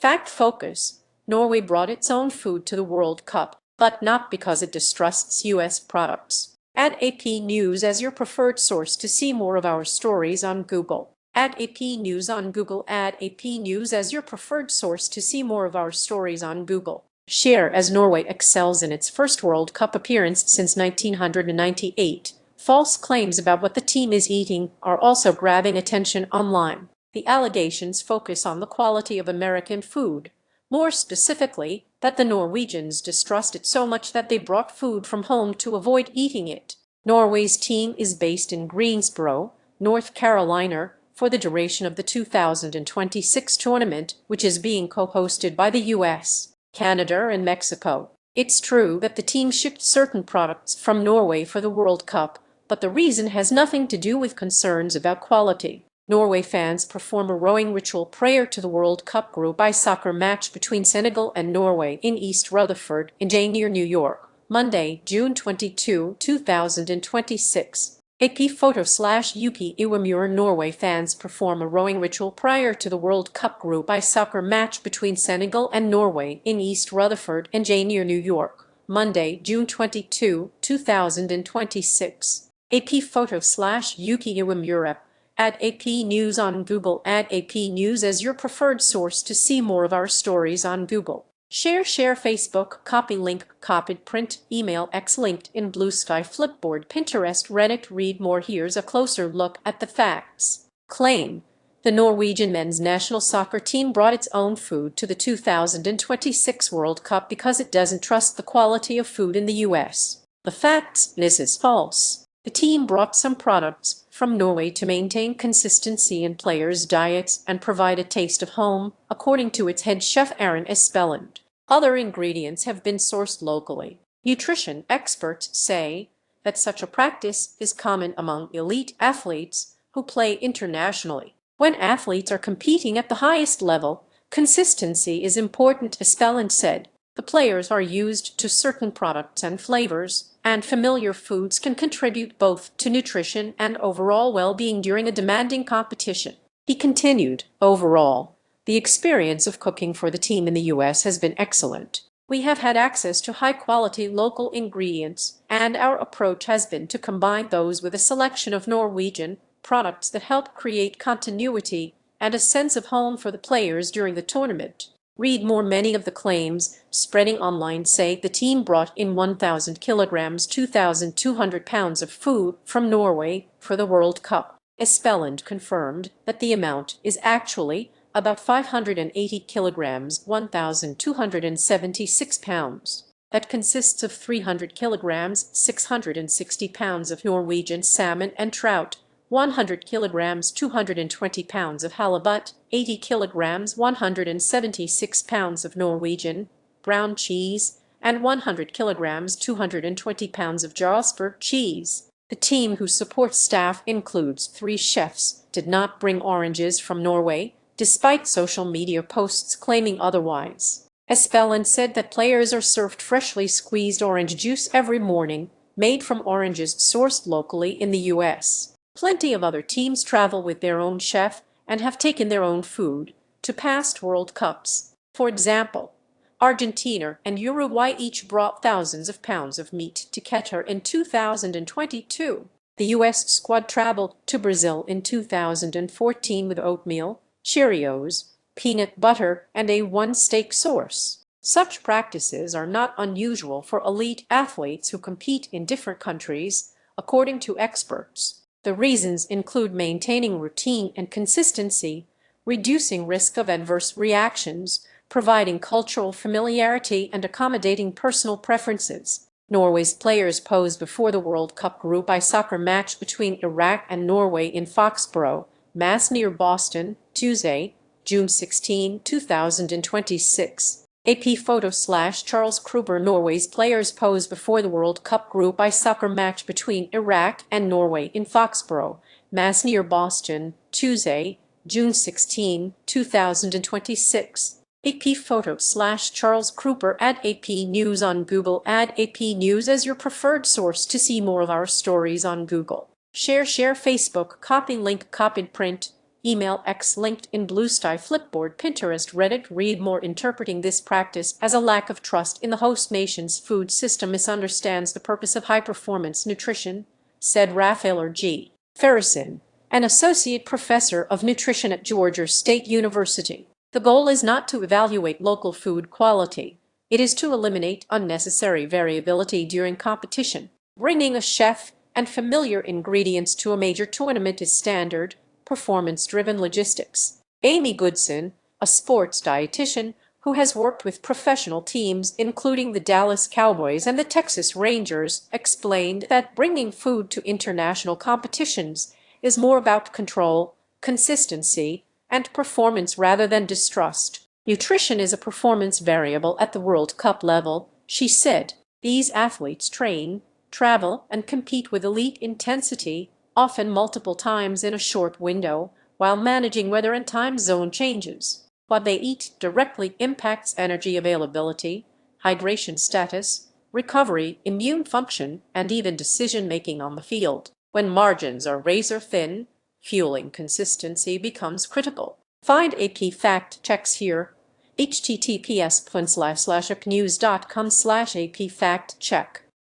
Fact focus: Norway brought its own food to the World Cup, but not because it distrusts U.S. products. Add AP News as your preferred source to see more of our stories on Google. Add AP News on Google. Add AP News as your preferred source to see more of our stories on Google. Share as Norway excels in its first World Cup appearance since 1998. False claims about what the team is eating are also grabbing attention online. The allegations focus on the quality of American food, more specifically, that the Norwegians distrust it so much that they brought food from home to avoid eating it. Norway's team is based in Greensboro, North Carolina, for the duration of the 2026 tournament, which is being co-hosted by the US, Canada, and Mexico. It's true that the team shipped certain products from Norway for the World Cup, but the reason has nothing to do with concerns about quality. Norway fans perform a rowing ritual prior to the World Cup Group I soccer match between Senegal and Norway in East Rutherford, near New York, Monday, June 22, 2026. AP photo/Yuki Iwamura. Norway fans perform a rowing ritual prior to the World Cup Group I soccer match between Senegal and Norway in East Rutherford, near New York, Monday, June 22, 2026. AP photo/Yuki Iwamura. Add AP News on Google. Add AP News as your preferred source to see more of our stories on Google. Share Facebook, copy link, copied print, email X, LinkedIn, Bluesky, Flipboard, Pinterest, Reddit. Read more. Here's a closer look at the facts. Claim: the Norwegian men's national soccer team brought its own food to the 2026 World Cup because it doesn't trust the quality of food in the US. The facts: this is false. The team brought some products from Norway to maintain consistency in players' diets and provide a taste of home, according to its head chef Aaron Espeland. Other ingredients have been sourced locally. Nutrition experts say that such a practice is common among elite athletes who play internationally. When athletes are competing at the highest level, consistency is important, Espeland said. The players are used to certain products and flavors, and familiar foods can contribute both to nutrition and overall well-being during a demanding competition. He continued, overall, the experience of cooking for the team in the US has been excellent. We have had access to high-quality local ingredients, and our approach has been to combine those with a selection of Norwegian products that help create continuity and a sense of home for the players during the tournament. Read more. Many of the claims spreading online say the team brought in 1,000 kilograms, 2,200 pounds of food from Norway for the World Cup. Espeland confirmed that the amount is actually about 580 kilograms, 1,276 pounds. That consists of 300 kilograms, 660 pounds of Norwegian salmon and trout, 100 kilograms, 220 pounds of halibut, 80 kilograms, 176 pounds of Norwegian brown cheese, and 100 kilograms, 220 pounds of Jasper cheese. The team, whose support staff includes 3 chefs, did not bring oranges from Norway, despite social media posts claiming otherwise. Espeland said that players are served freshly squeezed orange juice every morning, made from oranges sourced locally in the US. Plenty of other teams travel with their own chef and have taken their own food to past World Cups. For example, Argentina and Uruguay each brought thousands of pounds of meat to Qatar in 2022. The US squad traveled to Brazil in 2014 with oatmeal, Cheerios, peanut butter, and a one-steak source. Such practices are not unusual for elite athletes who compete in different countries, according to experts. The reasons include maintaining routine and consistency, reducing risk of adverse reactions, providing cultural familiarity, and accommodating personal preferences. Norway's players posed before the World Cup Group I soccer match between Iraq and Norway in Foxborough, Mass. Near Boston, Tuesday, June 16, 2026. AP photo/Charles Kruber. Norway's players posed before the World Cup Group I soccer match between Iraq and Norway in Foxborough, Mass. Near Boston, Tuesday, June 16, 2026. AP photo/Charles Kruber. Add AP News on Google. Add AP News as your preferred source to see more of our stories on Google. Share Facebook, copy link, copied print, Email X linked in Bluesky, Flipboard, Pinterest, Reddit. Read more. Interpreting this practice as a lack of trust in the host nation's food system misunderstands the purpose of high-performance nutrition, said Rafael G. Ferrison, an associate professor of nutrition at Georgia State University. The goal is not to evaluate local food quality. It is to eliminate unnecessary variability during competition. Bringing a chef and familiar ingredients to a major tournament is standard, performance-driven logistics. Amy Goodson, a sports dietitian who has worked with professional teams including the Dallas Cowboys and the Texas Rangers, explained that bringing food to international competitions is more about control, consistency, and performance rather than distrust. Nutrition is a performance variable at the World Cup level, she said. These athletes train, travel, and compete with elite intensity, often multiple times in a short window, while managing weather and time zone changes. What they eat directly impacts energy availability, hydration status, recovery, immune function, and even decision-making on the field. When margins are razor-thin, fueling consistency becomes critical. Find AP fact checks here. https://upnews.com/AP fact check.